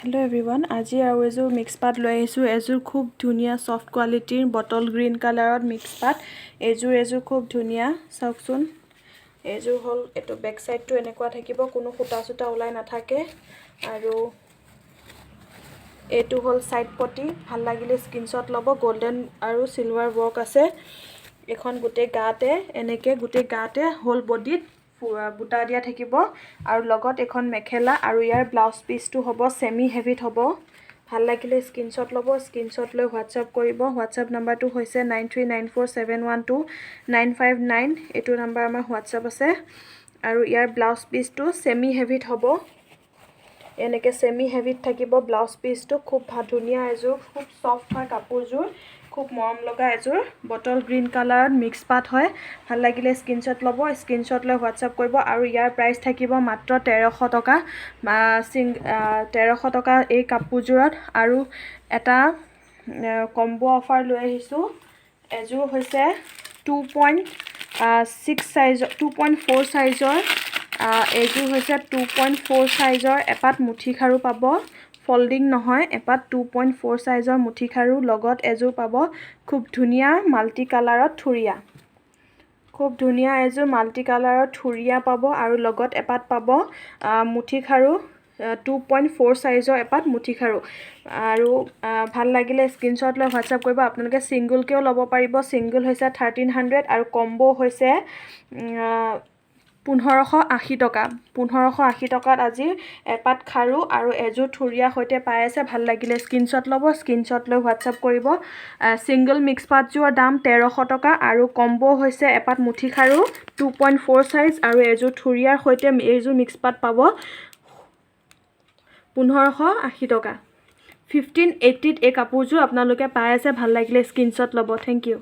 Hello everyone, আজি আৰু এযোৰ মিক্স পাট লৈ আহিছো। এযোৰ খুব ধুনিয়া সফট কোৱালিটিৰ বটল গ্ৰীন কালাৰত মিক্স পাট। এযোৰ খুব ধুনিয়া, চাওকচোন। এযোৰ হল এটো বেক সাইডটো এনেকুৱা থাকিব, কোনো ফুটা সুতা ওলাই নাথাকে। আৰু এটো হল সাইড পটি, ভাল লাগিলে স্ক্ৰিনশ্বট লব। গোল্ডেন আৰু সিলভাৰ ওয়াৰ্ক আছে। এখন গুটে গাতে হোল বডিত বুটা দিয়া থাকিব আৰু লগত এখন মেখেলা আৰু ইয়াৰ ব্লাউজ পিসটো হ'ব সেমি হেভিত হ'ব। ভাল লাগিলে স্ক্ৰিনশ্বট ল'ব, স্ক্ৰিনশ্বট লৈ হোৱাটসএপ কৰিব। হোৱাটসএপ নাম্বাৰটো হৈছে 9394712959। এইটো নাম্বাৰ আমাৰ হোৱাটসএপ আছে। আৰু ইয়াৰ ব্লাউজ পিসটো সেমি হেভিত হ'ব। এনেকে সেমি হেভিত থাকিব ব্লাউজ পিসটো। খুব ধুনিয়া এযোৰ, খুব সফট হয় কাপোৰযোৰ, খুব মৰম লগা এযোৰ বটল গ্ৰীন কালাৰত মিক্স পাট হয়। ভাল লাগিলে স্ক্ৰিনশ্বট ল'ব, স্ক্ৰিনশ্বট লৈ হোৱাটসএপ কৰিব। আৰু ইয়াৰ প্ৰাইস থাকিব মাত্ৰ 1300 টকা। 1300 টকা এই কাপোৰযোৰত। আৰু এটা কম্বো অফাৰ লৈ আহিছো। এযোৰ হৈছে 2.6 সাইজৰ 2.4 সাইজৰ। এযোৰ হৈছে 2.4 সাইজৰ। এপাত মুঠি খাৰু পাব, ফল্ডিং নহয়, এপাত 2.4 সাইজৰ মুঠি খাৰু। লগত এযোৰ পাব খুব ধুনিয়া মাল্টি কালাৰত থুৰিয়া। খুব ধুনিয়া এযোৰ মাল্টি কালাৰত থুৰিয়া পাব। আৰু লগত এপাত পাব মুঠি খাৰু, 2.4 সাইজৰ এপাত মুঠি খাৰু। আৰু ভাল লাগিলে স্ক্ৰিনশ্বট লৈ হোৱাটসএপ কৰিব। আপোনালোকে সিঙ্গল কেও ল'ব পাৰিব। সিঙ্গল হৈছে 1300 আৰু কম্বো হৈছে 1580 টকা। 1580 টকাত আজি এপাত খাৰু আৰু এযোৰ থুৰিয়া সৈতে পাই আছে। ভাল লাগিলে স্ক্ৰিনশ্বট ল'ব, স্ক্ৰিনশ্বট লৈ হোৱাটসএপ কৰিব। সিঙ্গল মিক্স পাটযোৰৰ দাম 1300 টকা আৰু কম্বো হৈছে এপাত মুঠি খাৰু 2.4 সাইজ আৰু এযোৰ থুৰিয়াৰ সৈতে এইযোৰ মিক্স পাট পাব 1580 টকা। 1580ত এই কাপোৰযোৰ আপোনালোকে পাই আছে। ভাল লাগিলে স্ক্ৰিনশ্বট ল'ব। Thank U.